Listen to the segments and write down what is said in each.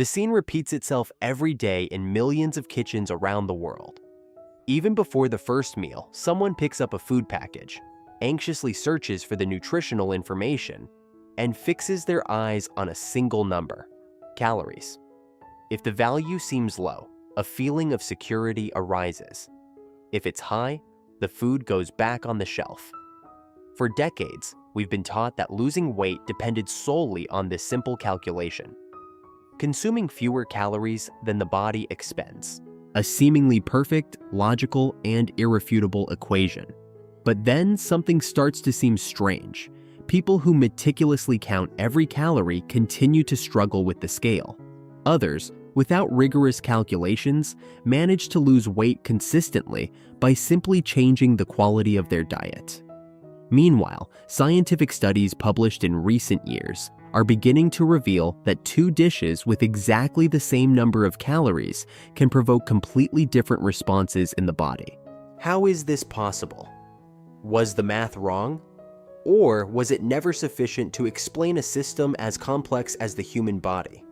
The scene repeats itself every day in millions of kitchens around the world. Even before the first meal, someone picks up a food package, anxiously searches for the nutritional information, and fixes their eyes on a single number: calories. If the value seems low, a feeling of security arises. If it's high, the food goes back on the shelf. For decades, we've been taught that losing weight depended solely on this simple calculation: consuming fewer calories than the body expends. A seemingly perfect, logical, and irrefutable equation. But then something starts to seem strange. People who meticulously count every calorie continue to struggle with the scale. Others, without rigorous calculations, manage to lose weight consistently by simply changing the quality of their diet. Meanwhile, scientific studies published in recent years are beginning to reveal that two dishes with exactly the same number of calories can provoke completely different responses in the body. How is this possible? Was the math wrong? Or was it never sufficient to explain a system as complex as the human body?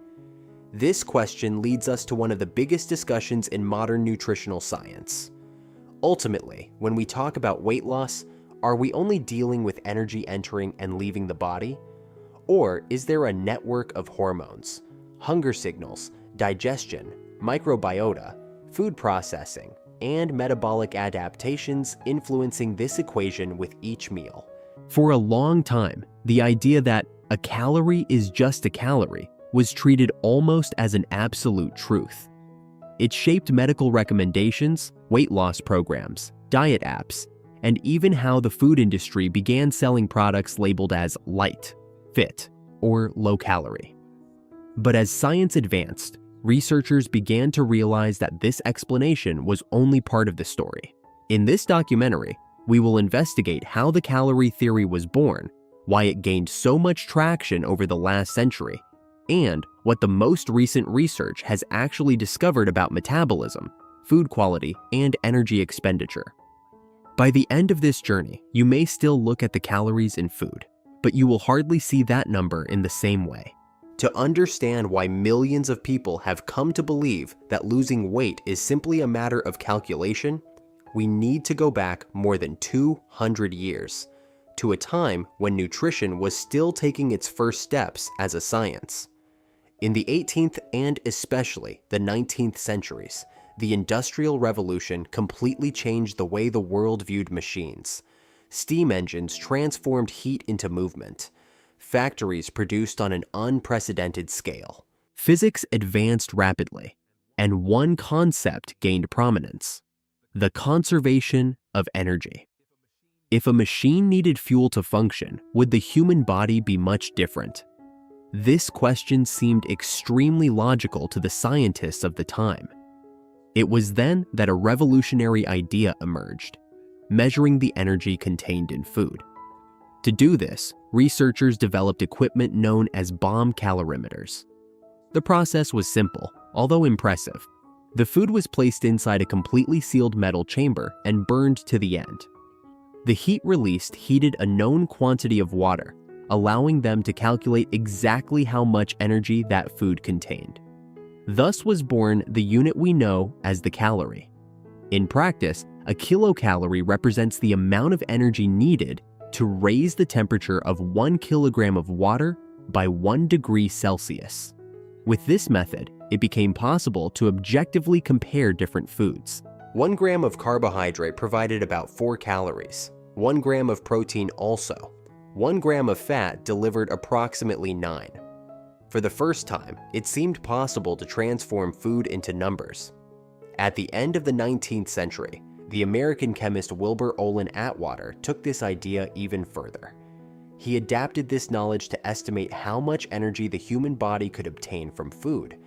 This question leads us to one of the biggest discussions in modern nutritional science. Ultimately, when we talk about weight loss, are we only dealing with energy entering and leaving the body? Or is there a network of hormones, hunger signals, digestion, microbiota, food processing, and metabolic adaptations influencing this equation with each meal? For a long time, the idea that a calorie is just a calorie was treated almost as an absolute truth. It shaped medical recommendations, weight loss programs, diet apps, and even how the food industry began selling products labeled as light, fit, or low-calorie. But as science advanced, researchers began to realize that this explanation was only part of the story. In this documentary, we will investigate how the calorie theory was born, why it gained so much traction over the last century, and what the most recent research has actually discovered about metabolism, food quality, and energy expenditure. By the end of this journey, you may still look at the calories in food, but you will hardly see that number in the same way. To understand why millions of people have come to believe that losing weight is simply a matter of calculation, we need to go back more than 200 years, to a time when nutrition was still taking its first steps as a science. In the 18th and especially the 19th centuries, the Industrial Revolution completely changed the way the world viewed machines. Steam engines transformed heat into movement. Factories produced on an unprecedented scale. Physics advanced rapidly, and one concept gained prominence: the conservation of energy. If a machine needed fuel to function, would the human body be much different? This question seemed extremely logical to the scientists of the time. It was then that a revolutionary idea emerged: measuring the energy contained in food. To do this, researchers developed equipment known as bomb calorimeters. The process was simple, although impressive. The food was placed inside a completely sealed metal chamber and burned to the end. The heat released heated a known quantity of water, allowing them to calculate exactly how much energy that food contained. Thus was born the unit we know as the calorie. In practice, a kilocalorie represents the amount of energy needed to raise the temperature of 1 kilogram of water by 1 degree Celsius. With this method, it became possible to objectively compare different foods. 1 gram of carbohydrate provided about 4 calories. 1 gram of protein also. 1 gram of fat delivered approximately 9. For the first time, it seemed possible to transform food into numbers. At the end of the 19th century, the American chemist Wilbur Olin Atwater took this idea even further. He adapted this knowledge to estimate how much energy the human body could obtain from food,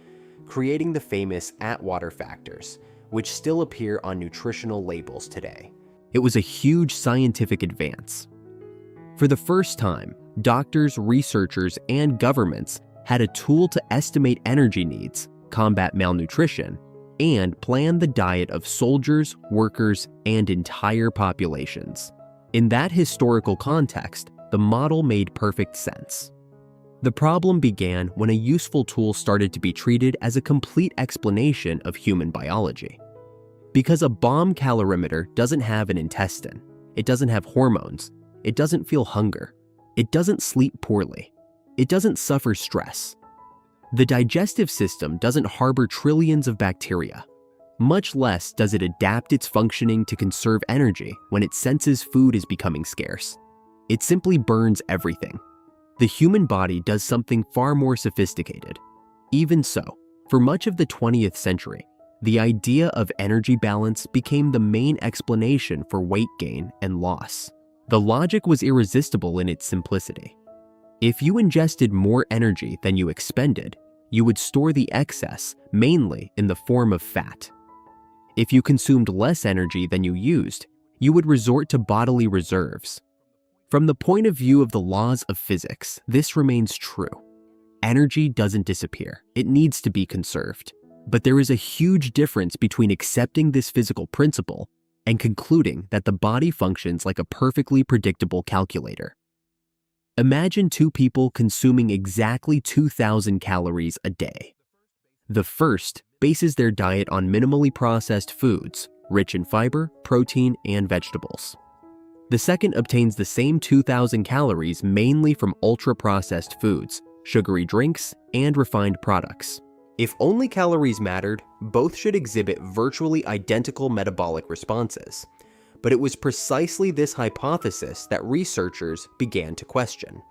creating the famous Atwater factors, which still appear on nutritional labels today. It was a huge scientific advance. For the first time, doctors, researchers, and governments had a tool to estimate energy needs, combat malnutrition, and plan the diet of soldiers, workers, and entire populations. In that historical context, the model made perfect sense. The problem began when a useful tool started to be treated as a complete explanation of human biology. Because a bomb calorimeter doesn't have an intestine, it doesn't have hormones, it doesn't feel hunger, it doesn't sleep poorly, it doesn't suffer stress. The digestive system doesn't harbor trillions of bacteria. Much less does it adapt its functioning to conserve energy when it senses food is becoming scarce. It simply burns everything. The human body does something far more sophisticated. Even so, for much of the 20th century, the idea of energy balance became the main explanation for weight gain and loss. The logic was irresistible in its simplicity. If you ingested more energy than you expended, you would store the excess mainly in the form of fat. If you consumed less energy than you used, you would resort to bodily reserves. From the point of view of the laws of physics, this remains true. Energy doesn't disappear, it needs to be conserved. But there is a huge difference between accepting this physical principle and concluding that the body functions like a perfectly predictable calculator. Imagine two people consuming exactly 2,000 calories a day. The first bases their diet on minimally processed foods, rich in fiber, protein, and vegetables. The second obtains the same 2,000 calories mainly from ultra-processed foods, sugary drinks, and refined products. If only calories mattered, both should exhibit virtually identical metabolic responses. But it was precisely this hypothesis that researchers began to question.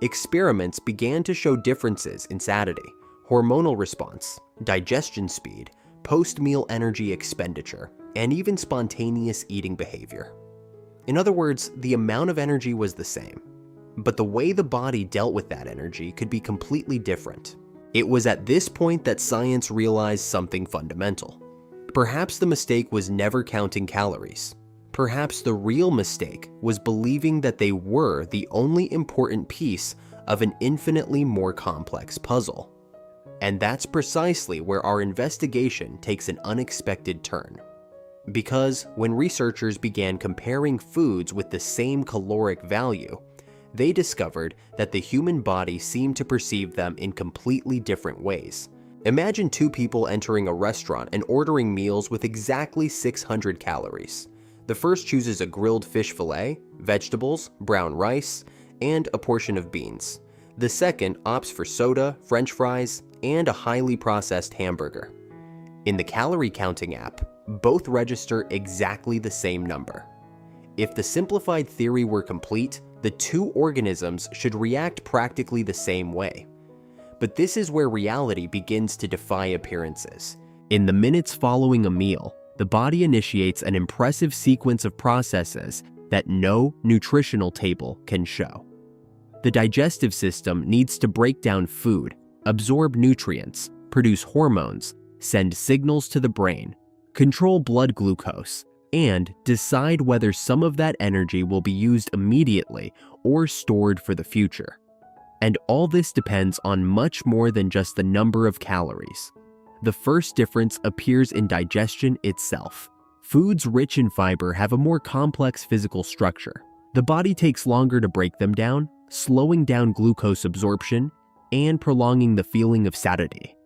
Experiments began to show differences in satiety, hormonal response, digestion speed, post-meal energy expenditure, and even spontaneous eating behavior. In other words, the amount of energy was the same, but the way the body dealt with that energy could be completely different. It was at this point that science realized something fundamental. Perhaps the mistake was never counting calories. Perhaps the real mistake was believing that they were the only important piece of an infinitely more complex puzzle. And that's precisely where our investigation takes an unexpected turn. Because when researchers began comparing foods with the same caloric value, they discovered that the human body seemed to perceive them in completely different ways. Imagine two people entering a restaurant and ordering meals with exactly 600 calories. The first chooses a grilled fish fillet, vegetables, brown rice, and a portion of beans. The second opts for soda, French fries, and a highly processed hamburger. In the calorie counting app, both register exactly the same number. If the simplified theory were complete, the two organisms should react practically the same way. But this is where reality begins to defy appearances. In the minutes following a meal, the body initiates an impressive sequence of processes that no nutritional table can show. The digestive system needs to break down food, absorb nutrients, produce hormones, send signals to the brain, control blood glucose, and decide whether some of that energy will be used immediately or stored for the future. And all this depends on much more than just the number of calories. The first difference appears in digestion itself. Foods rich in fiber have a more complex physical structure. The body takes longer to break them down, slowing down glucose absorption and prolonging the feeling of satiety.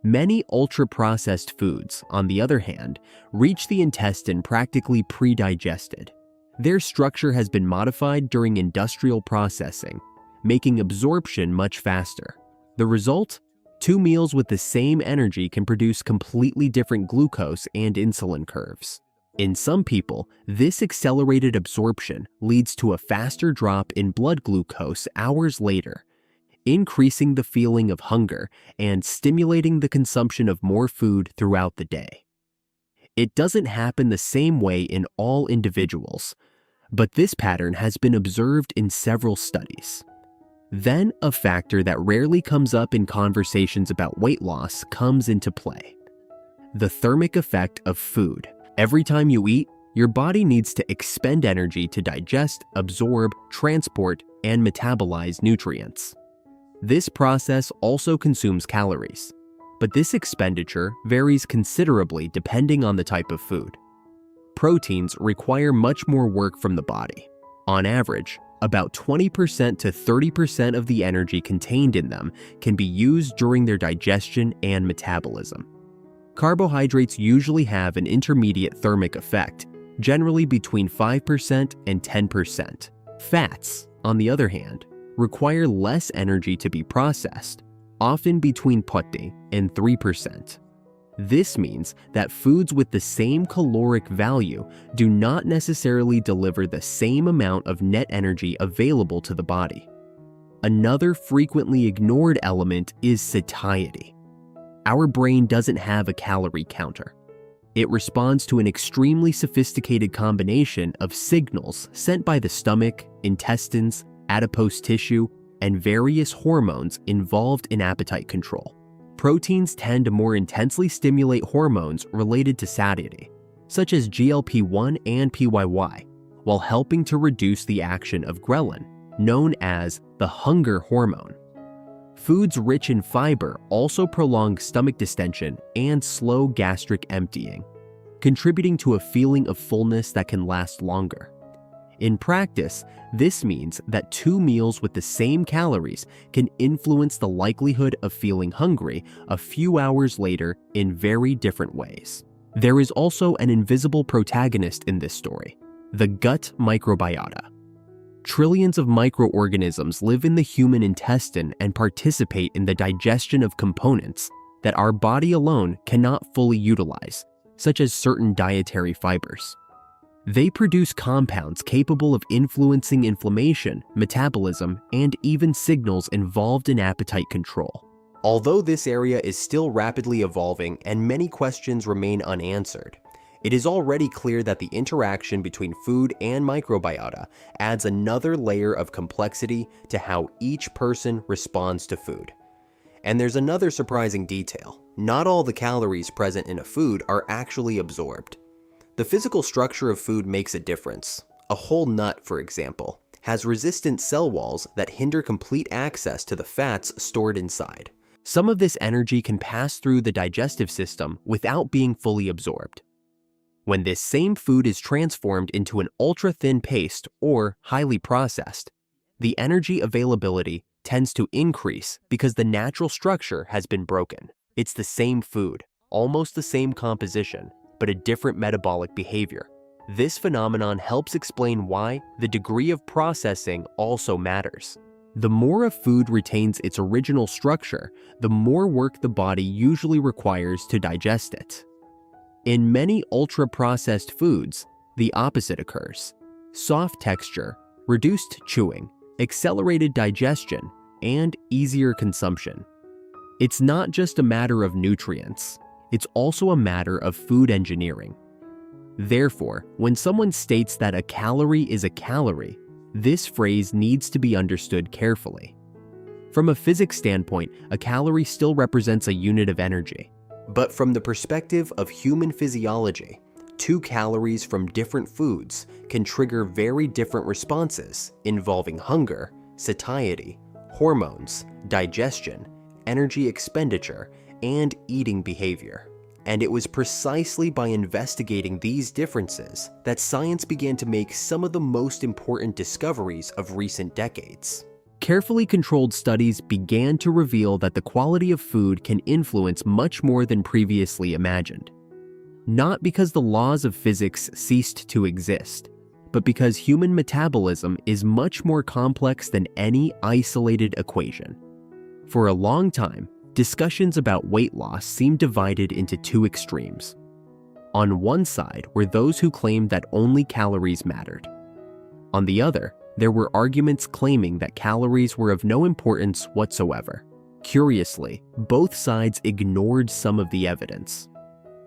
Many ultra-processed foods, on the other hand, reach the intestine practically pre-digested. Their structure has been modified during industrial processing, making absorption much faster. The result? Two meals with the same energy can produce completely different glucose and insulin curves. In some people, this accelerated absorption leads to a faster drop in blood glucose hours later, increasing the feeling of hunger and stimulating the consumption of more food throughout the day. It doesn't happen the same way in all individuals, but this pattern has been observed in several studies. Then a factor that rarely comes up in conversations about weight loss comes into play: the thermic effect of food. Every time you eat, your body needs to expend energy to digest, absorb, transport, and metabolize nutrients. This process also consumes calories, but this expenditure varies considerably depending on the type of food. Proteins require much more work from the body. On average, About 20% to 30% of the energy contained in them can be used during their digestion and metabolism. Carbohydrates usually have an intermediate thermic effect, generally between 5% and 10%. Fats, on the other hand, require less energy to be processed, often between 20 and 3%. This means that foods with the same caloric value do not necessarily deliver the same amount of net energy available to the body. Another frequently ignored element is satiety. Our brain doesn't have a calorie counter. It responds to an extremely sophisticated combination of signals sent by the stomach, intestines, adipose tissue, and various hormones involved in appetite control. Proteins tend to more intensely stimulate hormones related to satiety, such as GLP-1 and PYY, while helping to reduce the action of ghrelin, known as the hunger hormone. Foods rich in fiber also prolong stomach distension and slow gastric emptying, contributing to a feeling of fullness that can last longer. In practice, this means that 2 meals with the same calories can influence the likelihood of feeling hungry a few hours later in very different ways. There is also an invisible protagonist in this story, the gut microbiota. Trillions of microorganisms live in the human intestine and participate in the digestion of components that our body alone cannot fully utilize, such as certain dietary fibers. They produce compounds capable of influencing inflammation, metabolism, and even signals involved in appetite control. Although this area is still rapidly evolving and many questions remain unanswered, it is already clear that the interaction between food and microbiota adds another layer of complexity to how each person responds to food. And there's another surprising detail. Not all the calories present in a food are actually absorbed. The physical structure of food makes a difference. A whole nut, for example, has resistant cell walls that hinder complete access to the fats stored inside. Some of this energy can pass through the digestive system without being fully absorbed. When this same food is transformed into an ultra-thin paste or highly processed, the energy availability tends to increase because the natural structure has been broken. It's the same food, almost the same composition, but a different metabolic behavior. This phenomenon helps explain why the degree of processing also matters. The more a food retains its original structure, the more work the body usually requires to digest it. In many ultra-processed foods, the opposite occurs. Soft texture, reduced chewing, accelerated digestion, and easier consumption. It's not just a matter of nutrients. It's also a matter of food engineering. Therefore, when someone states that a calorie is a calorie, this phrase needs to be understood carefully. From a physics standpoint, a calorie still represents a unit of energy. But from the perspective of human physiology, 2 calories from different foods can trigger very different responses involving hunger, satiety, hormones, digestion, energy expenditure, and eating behavior. And it was precisely by investigating these differences that science began to make some of the most important discoveries of recent decades. Carefully controlled studies began to reveal that the quality of food can influence much more than previously imagined. Not because the laws of physics ceased to exist, but because human metabolism is much more complex than any isolated equation. For a long time, discussions about weight loss seemed divided into 2 extremes. On one side were those who claimed that only calories mattered. On the other, there were arguments claiming that calories were of no importance whatsoever. Curiously, both sides ignored some of the evidence.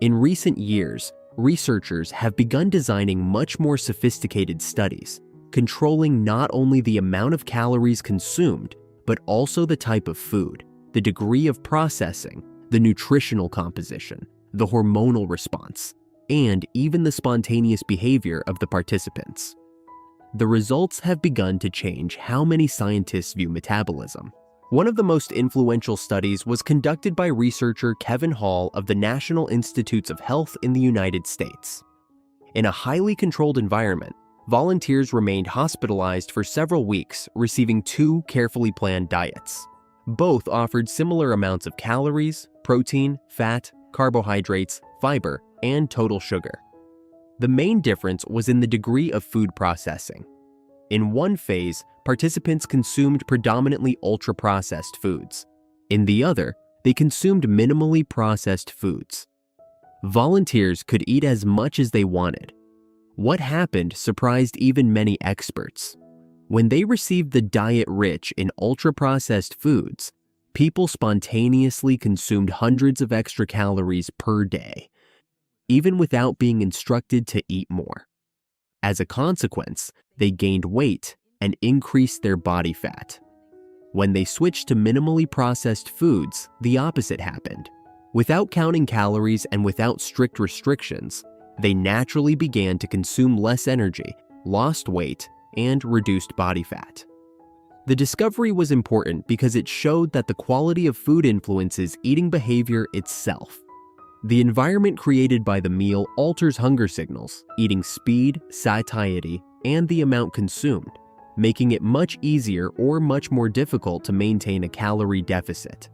In recent years, researchers have begun designing much more sophisticated studies, controlling not only the amount of calories consumed, but also the type of food, the degree of processing, the nutritional composition, the hormonal response, and even the spontaneous behavior of the participants. The results have begun to change how many scientists view metabolism. One of the most influential studies was conducted by researcher Kevin Hall of the National Institutes of Health in the United States. In a highly controlled environment, volunteers remained hospitalized for several weeks, receiving 2 carefully planned diets. Both offered similar amounts of calories, protein, fat, carbohydrates, fiber, and total sugar. The main difference was in the degree of food processing. In one phase, participants consumed predominantly ultra-processed foods. In the other, they consumed minimally processed foods. Volunteers could eat as much as they wanted. What happened surprised even many experts. When they received the diet rich in ultra-processed foods, people spontaneously consumed hundreds of extra calories per day, even without being instructed to eat more. As a consequence, they gained weight and increased their body fat. When they switched to minimally processed foods, the opposite happened. Without counting calories and without strict restrictions, they naturally began to consume less energy, lost weight, and reduced body fat. The discovery was important because it showed that the quality of food influences eating behavior itself. The environment created by the meal alters hunger signals, eating speed, satiety, and the amount consumed, making it much easier or much more difficult to maintain a calorie deficit.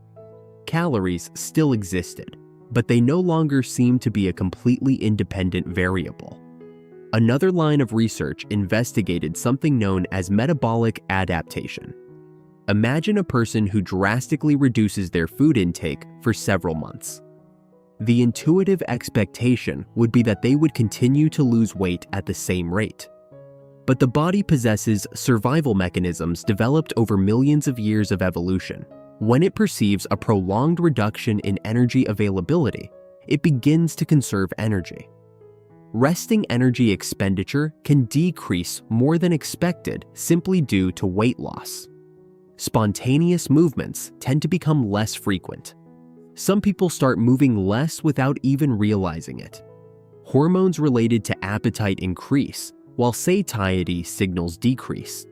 Calories still existed, but they no longer seemed to be a completely independent variable. Another line of research investigated something known as metabolic adaptation. Imagine a person who drastically reduces their food intake for several months. The intuitive expectation would be that they would continue to lose weight at the same rate. But the body possesses survival mechanisms developed over millions of years of evolution. When it perceives a prolonged reduction in energy availability, it begins to conserve energy. Resting energy expenditure can decrease more than expected simply due to weight loss. Spontaneous movements tend to become less frequent. Some people start moving less without even realizing it. Hormones related to appetite increase, while satiety signals decrease.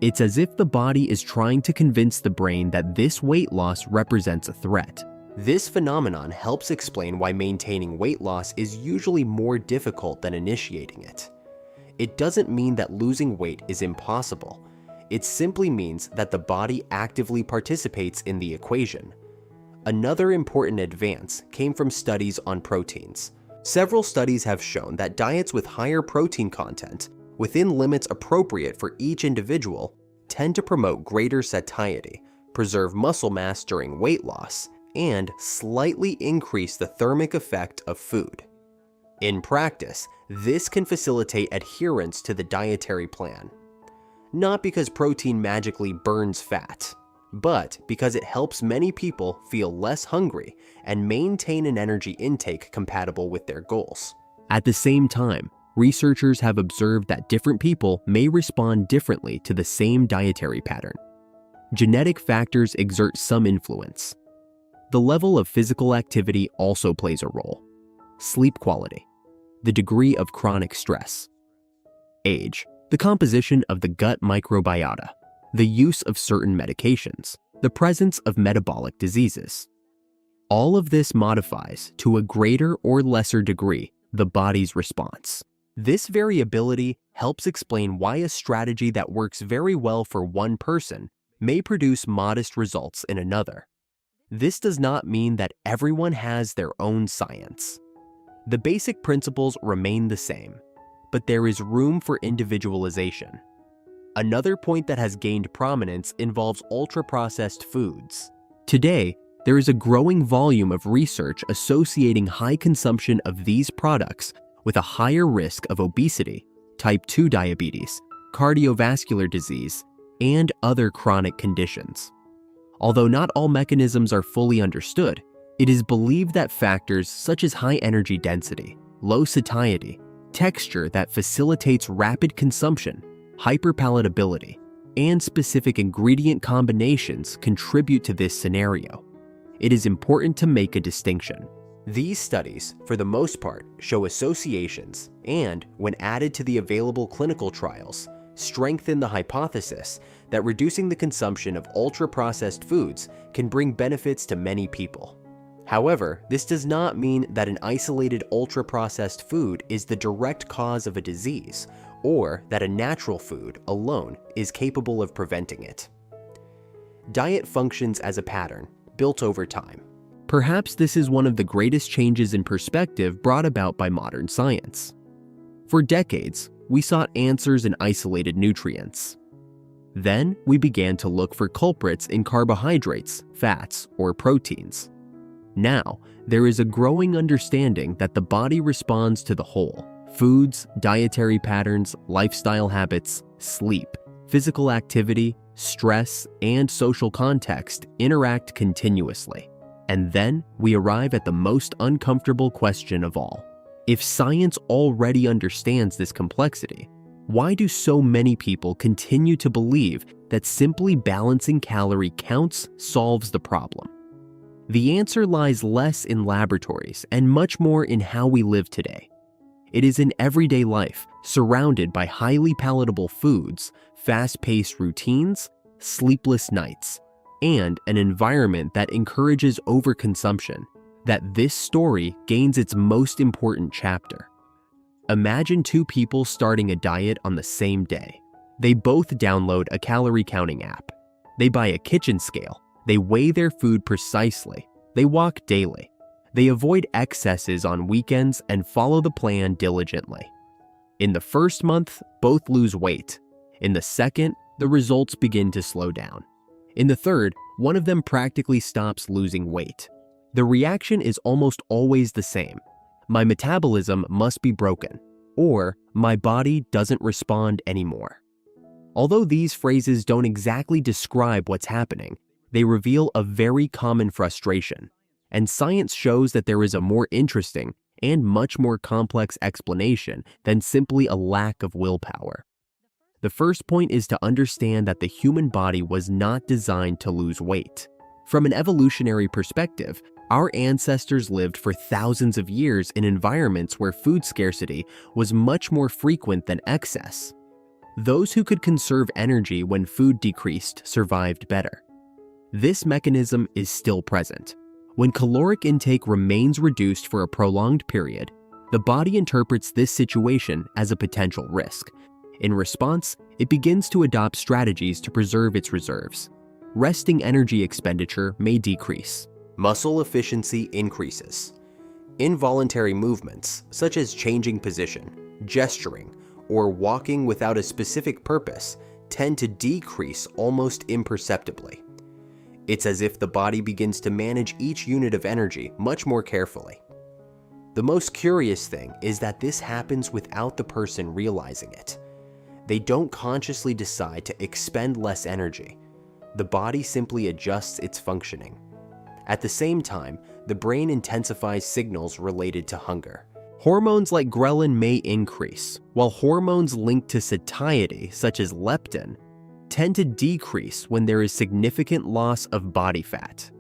It's as if the body is trying to convince the brain that this weight loss represents a threat. This phenomenon helps explain why maintaining weight loss is usually more difficult than initiating it. It doesn't mean that losing weight is impossible. It simply means that the body actively participates in the equation. Another important advance came from studies on proteins. Several studies have shown that diets with higher protein content, within limits appropriate for each individual, tend to promote greater satiety, preserve muscle mass during weight loss, and slightly increase the thermic effect of food. In practice, this can facilitate adherence to the dietary plan. Not because protein magically burns fat, but because it helps many people feel less hungry and maintain an energy intake compatible with their goals. At the same time, researchers have observed that different people may respond differently to the same dietary pattern. Genetic factors exert some influence. The level of physical activity also plays a role. Sleep quality, the degree of chronic stress, age, the composition of the gut microbiota, the use of certain medications, the presence of metabolic diseases. All of this modifies, to a greater or lesser degree, the body's response. This variability helps explain why a strategy that works very well for one person may produce modest results in another. This does not mean that everyone has their own science. The basic principles remain the same, but there is room for individualization. Another point that has gained prominence involves ultra-processed foods. Today, there is a growing volume of research associating high consumption of these products with a higher risk of obesity, type 2 diabetes, cardiovascular disease, and other chronic conditions. Although not all mechanisms are fully understood, it is believed that factors such as high energy density, low satiety, texture that facilitates rapid consumption, hyperpalatability, and specific ingredient combinations contribute to this scenario. It is important to make a distinction. These studies, for the most part, show associations and, when added to the available clinical trials, strengthen the hypothesis that reducing the consumption of ultra-processed foods can bring benefits to many people. However, this does not mean that an isolated ultra-processed food is the direct cause of a disease or that a natural food alone is capable of preventing it. Diet functions as a pattern built over time. Perhaps this is one of the greatest changes in perspective brought about by modern science. For decades, we sought answers in isolated nutrients. Then, we began to look for culprits in carbohydrates, fats, or proteins. Now, there is a growing understanding that the body responds to the whole. Foods, dietary patterns, lifestyle habits, sleep, physical activity, stress, and social context interact continuously. And then we arrive at the most uncomfortable question of all. If science already understands this complexity, why do so many people continue to believe that simply balancing calorie counts solves the problem? The answer lies less in laboratories and much more in how we live today. It is in everyday life, surrounded by highly palatable foods, fast-paced routines, sleepless nights, and an environment that encourages overconsumption, that this story gains its most important chapter. Imagine two people starting a diet on the same day. They both download a calorie counting app. They buy a kitchen scale. They weigh their food precisely. They walk daily. They avoid excesses on weekends and follow the plan diligently. In the first month, both lose weight. In the second, the results begin to slow down. In the third, one of them practically stops losing weight. The reaction is almost always the same. My metabolism must be broken, or my body doesn't respond anymore. Although these phrases don't exactly describe what's happening, they reveal a very common frustration, and science shows that there is a more interesting and much more complex explanation than simply a lack of willpower. The first point is to understand that the human body was not designed to lose weight. From an evolutionary perspective, our ancestors lived for thousands of years in environments where food scarcity was much more frequent than excess. Those who could conserve energy when food decreased survived better. This mechanism is still present. When caloric intake remains reduced for a prolonged period, the body interprets this situation as a potential risk. In response, it begins to adopt strategies to preserve its reserves. Resting energy expenditure may decrease. Muscle efficiency increases. Involuntary movements, such as changing position, gesturing, or walking without a specific purpose, tend to decrease almost imperceptibly. It's as if the body begins to manage each unit of energy much more carefully. The most curious thing is that this happens without the person realizing it. They don't consciously decide to expend less energy. The body simply adjusts its functioning. At the same time, the brain intensifies signals related to hunger. Hormones like ghrelin may increase, while hormones linked to satiety, such as leptin, tend to decrease when there is significant loss of body fat.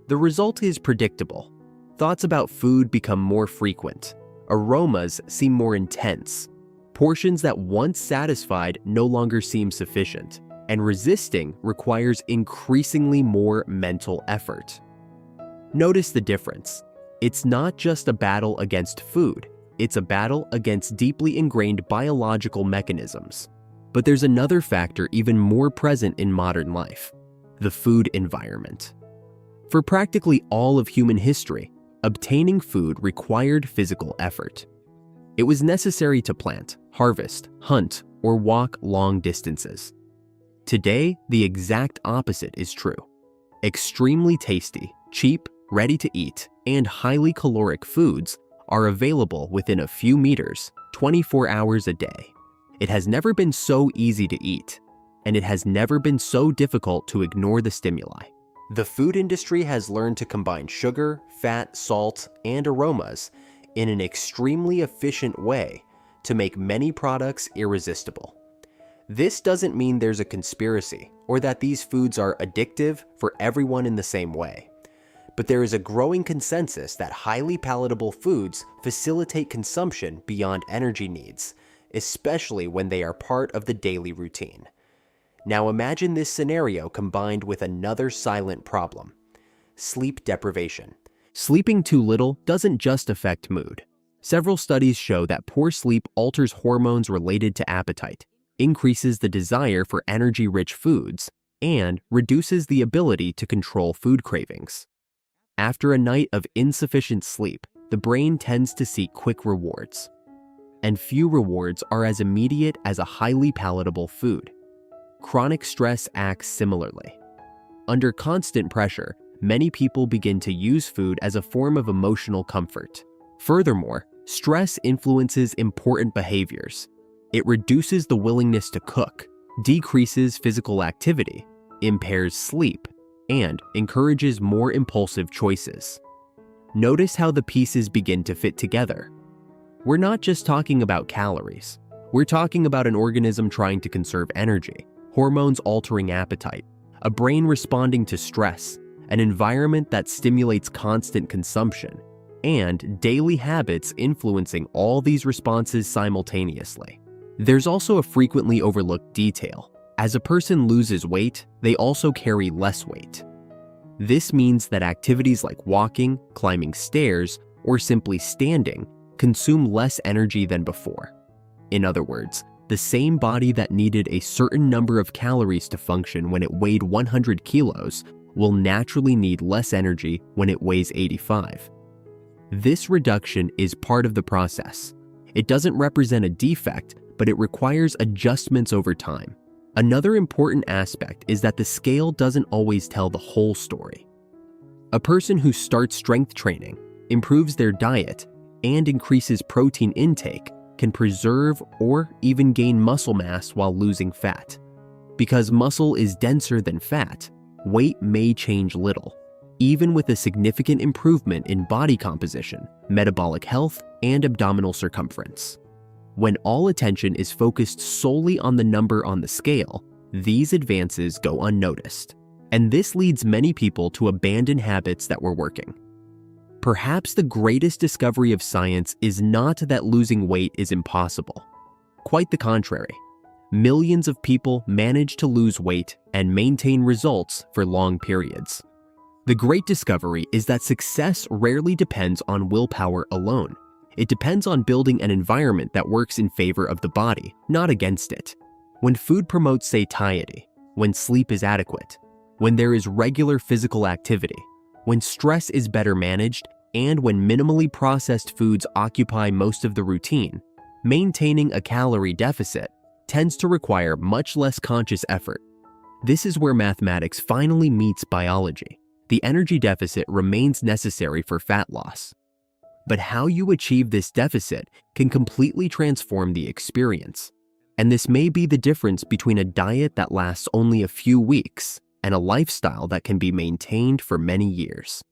The result is predictable. Thoughts about food become more frequent. Aromas seem more intense. Portions that once satisfied no longer seem sufficient, and resisting requires increasingly more mental effort. Notice the difference. It's not just a battle against food, it's a battle against deeply ingrained biological mechanisms. But there's another factor even more present in modern life: the food environment. For practically all of human history, obtaining food required physical effort. It was necessary to plant, harvest, hunt, or walk long distances. Today, the exact opposite is true. Extremely tasty, cheap, ready to eat, and highly caloric foods are available within a few meters, 24 hours a day. It has never been so easy to eat, and it has never been so difficult to ignore the stimuli. The food industry has learned to combine sugar, fat, salt, and aromas in an extremely efficient way to make many products irresistible. This doesn't mean there's a conspiracy or that these foods are addictive for everyone in the same way. But there is a growing consensus that highly palatable foods facilitate consumption beyond energy needs, especially when they are part of the daily routine. Now imagine this scenario combined with another silent problem: sleep deprivation. Sleeping too little doesn't just affect mood. Several studies show that poor sleep alters hormones related to appetite, increases the desire for energy-rich foods, and reduces the ability to control food cravings. After a night of insufficient sleep, the brain tends to seek quick rewards. And few rewards are as immediate as a highly palatable food. Chronic stress acts similarly. Under constant pressure, many people begin to use food as a form of emotional comfort. Furthermore, stress influences important behaviors. It reduces the willingness to cook, decreases physical activity, impairs sleep, and encourages more impulsive choices. Notice how the pieces begin to fit together. We're not just talking about calories. We're talking about an organism trying to conserve energy, hormones altering appetite, a brain responding to stress, an environment that stimulates constant consumption, and daily habits influencing all these responses simultaneously. There's also a frequently overlooked detail. As a person loses weight, they also carry less weight. This means that activities like walking, climbing stairs, or simply standing consume less energy than before. In other words, the same body that needed a certain number of calories to function when it weighed 100 kilos will naturally need less energy when it weighs 85. This reduction is part of the process. It doesn't represent a defect, but it requires adjustments over time. Another important aspect is that the scale doesn't always tell the whole story. A person who starts strength training, improves their diet, and increases protein intake can preserve or even gain muscle mass while losing fat. Because muscle is denser than fat, weight may change little, even with a significant improvement in body composition, metabolic health, and abdominal circumference. When all attention is focused solely on the number on the scale, these advances go unnoticed. And this leads many people to abandon habits that were working. Perhaps the greatest discovery of science is not that losing weight is impossible. Quite the contrary. Millions of people manage to lose weight and maintain results for long periods. The great discovery is that success rarely depends on willpower alone. It depends on building an environment that works in favor of the body, not against it. When food promotes satiety, when sleep is adequate, when there is regular physical activity, when stress is better managed, and when minimally processed foods occupy most of the routine, maintaining a calorie deficit tends to require much less conscious effort. This is where mathematics finally meets biology. The energy deficit remains necessary for fat loss. But how you achieve this deficit can completely transform the experience. And this may be the difference between a diet that lasts only a few weeks and a lifestyle that can be maintained for many years.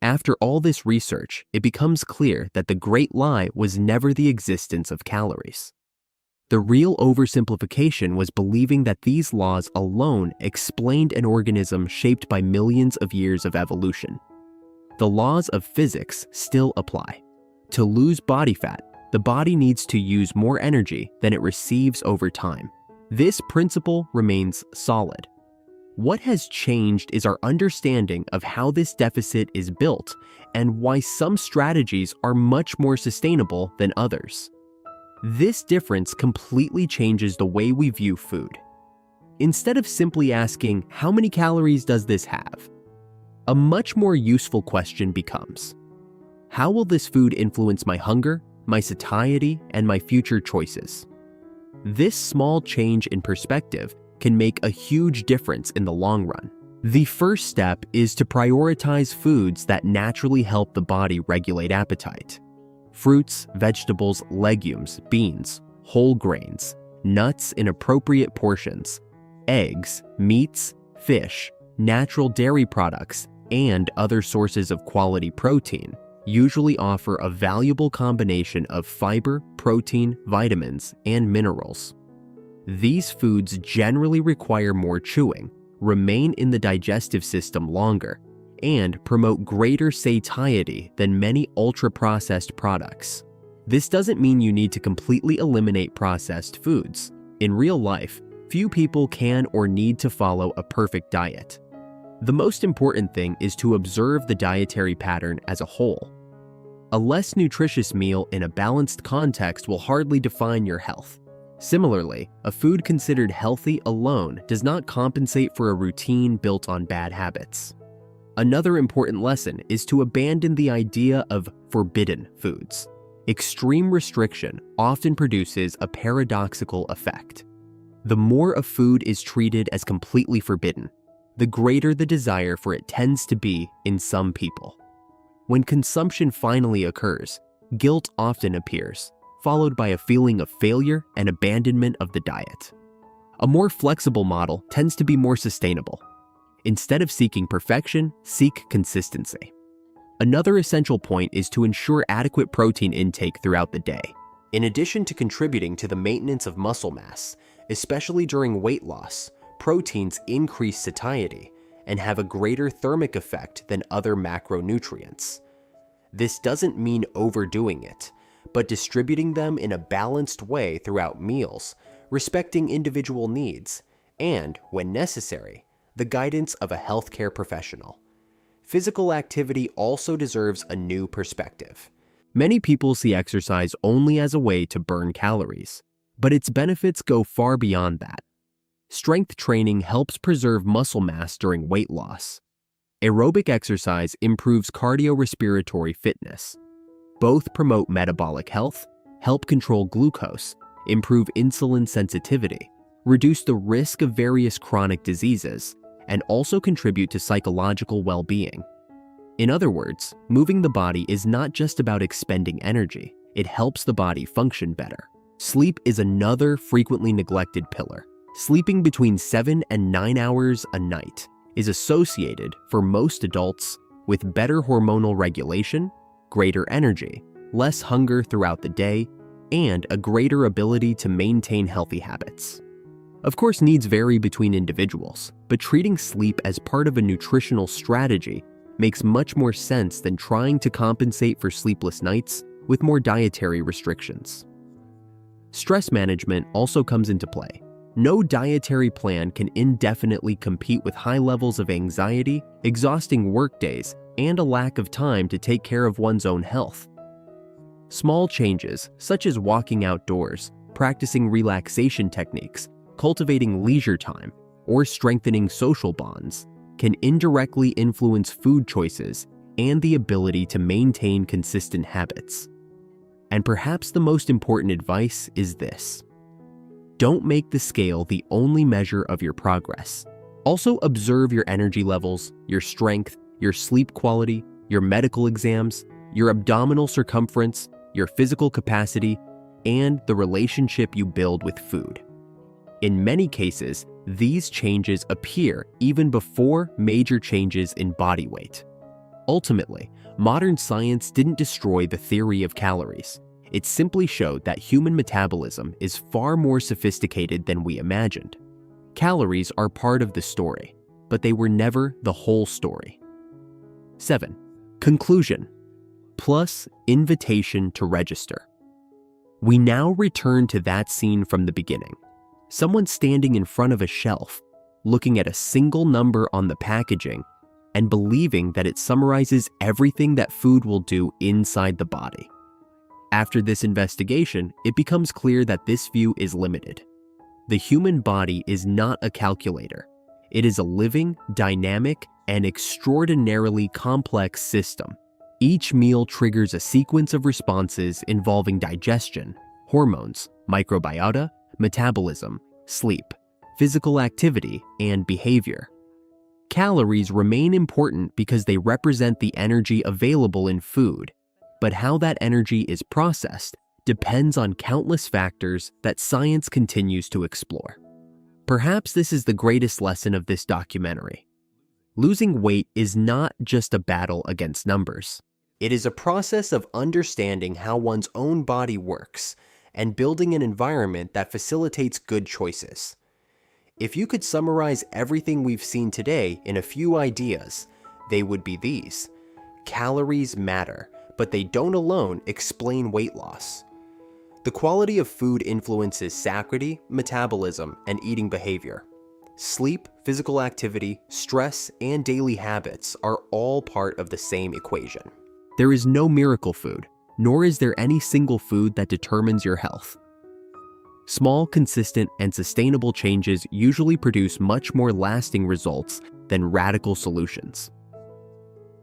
After all this research, it becomes clear that the great lie was never the existence of calories. The real oversimplification was believing that these laws alone explained an organism shaped by millions of years of evolution. The laws of physics still apply. To lose body fat, the body needs to use more energy than it receives over time. This principle remains solid. What has changed is our understanding of how this deficit is built and why some strategies are much more sustainable than others. This difference completely changes the way we view food. Instead of simply asking, how many calories does this have? A much more useful question becomes, how will this food influence my hunger, my satiety, and my future choices? This small change in perspective can make a huge difference in the long run. The first step is to prioritize foods that naturally help the body regulate appetite. Fruits, vegetables, legumes, beans, whole grains, nuts in appropriate portions, eggs, meats, fish, natural dairy products, and other sources of quality protein usually offer a valuable combination of fiber, protein, vitamins, and minerals. These foods generally require more chewing, remain in the digestive system longer, and promote greater satiety than many ultra-processed products. This doesn't mean you need to completely eliminate processed foods. In real life, few people can or need to follow a perfect diet. The most important thing is to observe the dietary pattern as a whole. A less nutritious meal in a balanced context will hardly define your health. Similarly, a food considered healthy alone does not compensate for a routine built on bad habits. Another important lesson is to abandon the idea of forbidden foods. Extreme restriction often produces a paradoxical effect. The more a food is treated as completely forbidden, the greater the desire for it tends to be in some people. When consumption finally occurs, guilt often appears, followed by a feeling of failure and abandonment of the diet. A more flexible model tends to be more sustainable. Instead of seeking perfection, seek consistency. Another essential point is to ensure adequate protein intake throughout the day. In addition to contributing to the maintenance of muscle mass, especially during weight loss, proteins increase satiety and have a greater thermic effect than other macronutrients. This doesn't mean overdoing it, but distributing them in a balanced way throughout meals, respecting individual needs, and, when necessary, the guidance of a healthcare professional. Physical activity also deserves a new perspective. Many people see exercise only as a way to burn calories, but its benefits go far beyond that. Strength training helps preserve muscle mass during weight loss. Aerobic exercise improves cardiorespiratory fitness. Both promote metabolic health, help control glucose, improve insulin sensitivity, reduce the risk of various chronic diseases, and also contribute to psychological well-being. In other words, moving the body is not just about expending energy, it helps the body function better. Sleep is another frequently neglected pillar. Sleeping between 7 and 9 hours a night is associated, for most adults, with better hormonal regulation, greater energy, less hunger throughout the day, and a greater ability to maintain healthy habits. Of course, needs vary between individuals, but treating sleep as part of a nutritional strategy makes much more sense than trying to compensate for sleepless nights with more dietary restrictions. Stress management also comes into play. No dietary plan can indefinitely compete with high levels of anxiety, exhausting workdays, and a lack of time to take care of one's own health. Small changes, such as walking outdoors, practicing relaxation techniques, cultivating leisure time, or strengthening social bonds, can indirectly influence food choices and the ability to maintain consistent habits. And perhaps the most important advice is this: don't make the scale the only measure of your progress. Also observe your energy levels, your strength, your sleep quality, your medical exams, your abdominal circumference, your physical capacity, and the relationship you build with food. In many cases, these changes appear even before major changes in body weight. Ultimately, modern science didn't destroy the theory of calories. It simply showed that human metabolism is far more sophisticated than we imagined. Calories are part of the story, but they were never the whole story. 7. Conclusion plus invitation to register. We now return to that scene from the beginning. Someone standing in front of a shelf, looking at a single number on the packaging and believing that it summarizes everything that food will do inside the body. After this investigation, it becomes clear that this view is limited. The human body is not a calculator. It is a living, dynamic, and extraordinarily complex system. Each meal triggers a sequence of responses involving digestion, hormones, microbiota, metabolism, sleep, physical activity, and behavior. Calories remain important because they represent the energy available in food, but how that energy is processed depends on countless factors that science continues to explore. Perhaps this is the greatest lesson of this documentary. Losing weight is not just a battle against numbers. It is a process of understanding how one's own body works and building an environment that facilitates good choices. If you could summarize everything we've seen today in a few ideas, they would be these. Calories matter, but they don't alone explain weight loss. The quality of food influences satiety, metabolism, and eating behavior. Sleep, physical activity, stress, and daily habits are all part of the same equation. There is no miracle food, nor is there any single food that determines your health. Small, consistent, and sustainable changes usually produce much more lasting results than radical solutions.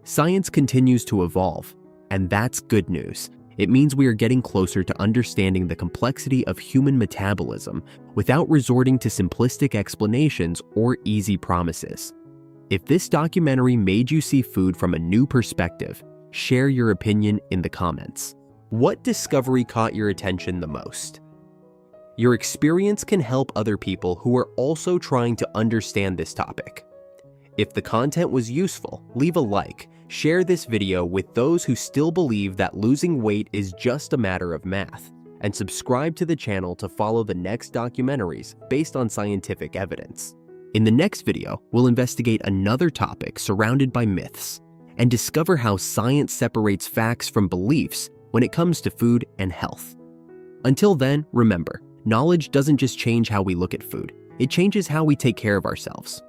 Science continues to evolve, and that's good news. It means we are getting closer to understanding the complexity of human metabolism without resorting to simplistic explanations or easy promises. If this documentary made you see food from a new perspective, share your opinion in the comments. What discovery caught your attention the most? Your experience can help other people who are also trying to understand this topic. If the content was useful, leave a like, share this video with those who still believe that losing weight is just a matter of math, and subscribe to the channel to follow the next documentaries based on scientific evidence. In the next video, we'll investigate another topic surrounded by myths and discover how science separates facts from beliefs when it comes to food and health. Until then, remember, knowledge doesn't just change how we look at food, it changes how we take care of ourselves.